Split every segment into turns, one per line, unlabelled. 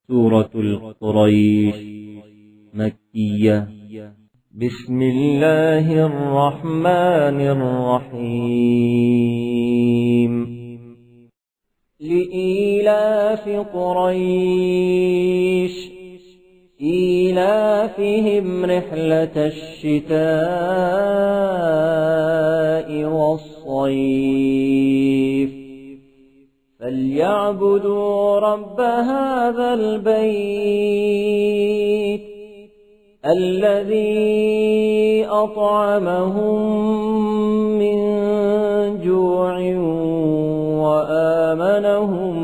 سورة القريش مكية. بسم الله الرحمن الرحيم. لإيلاف قريش إيلافهم رحلة الشتاء والصيف فليعبدوا رب هذا البيت الذي أطعمهم من جوع وآمنهم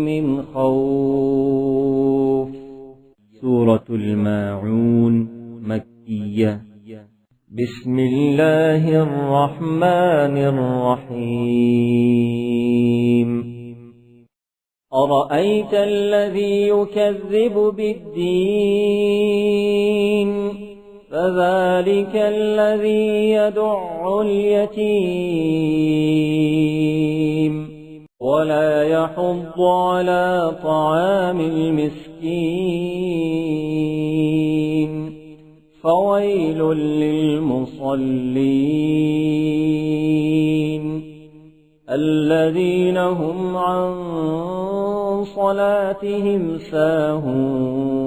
من خوف. سورة الماعون مكية. بسم الله الرحمن الرحيم. أرأيت الذي يكذب بالدين فذلك الذي يدع اليتيم ولا يحض على طعام المسكين فويل للمصلين الذين هم عن صلاتهم ساهون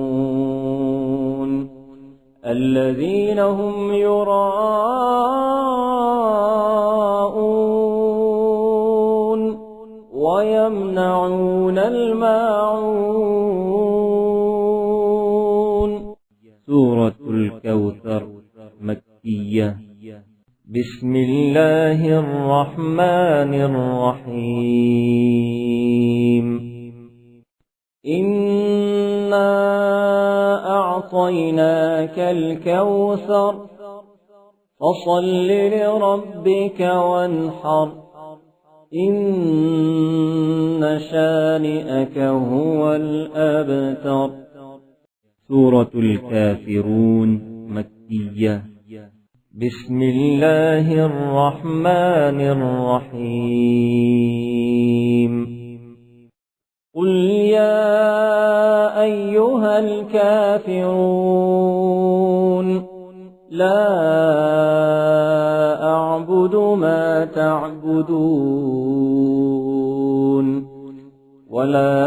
الذين هم يراءون ويمنعون الماعون. سورة الكوثر مكية. بسم الله الرحمن الرحيم. إنا أعطيناك الكوثر فصل لربك وانحر إن شانئك هو الأبتر. سورة الكافرون مكية. بسم الله الرحمن الرحيم. قل يا أيها الكافرون لا أعبد ما تعبدون ولا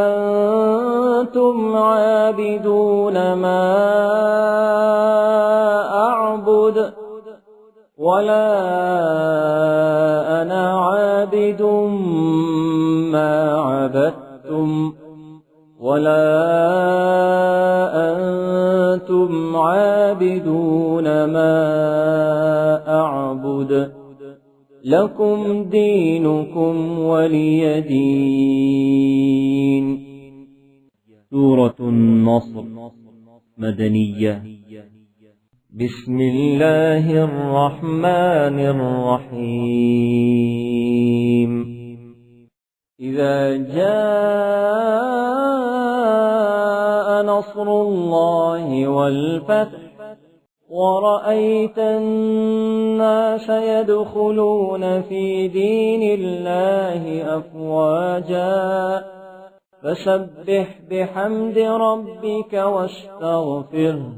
أنتم عابدون ما أعبد ولا أنا عابد ما عبدتم ولا أنتم عابدون ما أعبد لكم دينكم ولي دين. سورة النصر مدنية. بسم الله الرحمن الرحيم. إذا جاء نصر الله والفتح ورأيت الناس يدخلون في دين الله أفواجا فسبح بحمد ربك واستغفره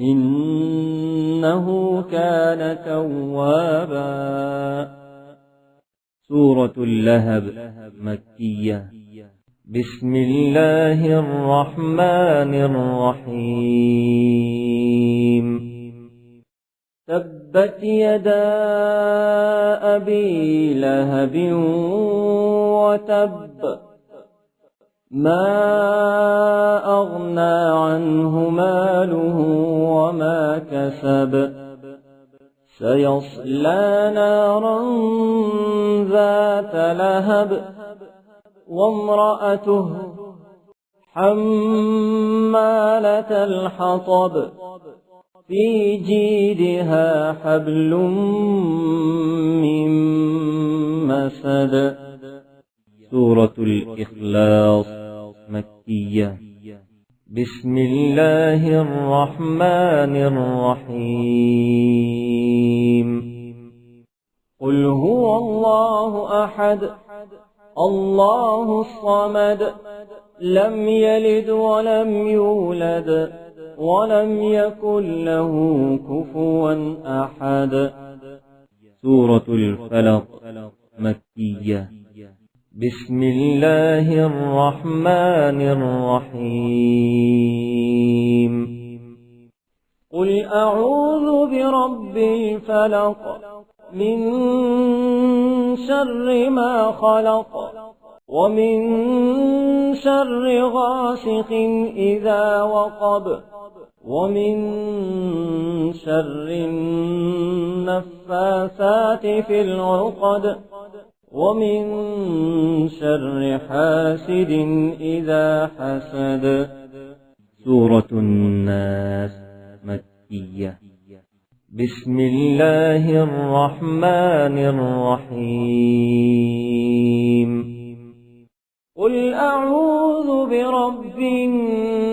إنه كان توابا. سورة اللهب مكية. بسم الله الرحمن الرحيم. تبت يدا أبي لهب وتب ما أغنى عنه ماله وما كسب سيصلى نارا ذات لهب وامرأته حمالة الحطب في جيدها حبل من مسد. سورة الإخلاص مكية. بسم الله الرحمن الرحيم. قل هو الله أحد الله الصمد لم يلد ولم يولد ولم يكن له كفوا أحد.
سورة الفلق مكية.
بسم الله الرحمن الرحيم. قل أعوذ برب الفلق من شر ما خلق ومن شر غاسق إذا وقب ومن شر النفاثات في العقد ومن شر حاسد إذا حسد.
سورة الناس مكية.
بسم الله الرحمن الرحيم. قل أعوذ برب الناس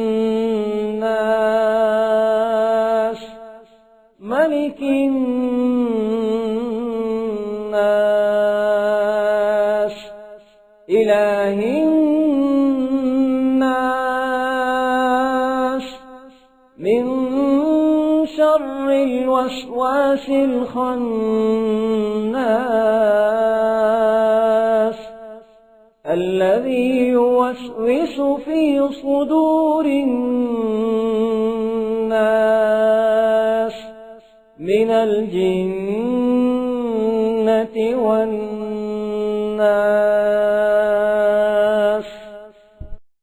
ملك الناس إله الناس من شر الوسواس الخناس الذي يوسوس في صدور الناس من الجنة والناس.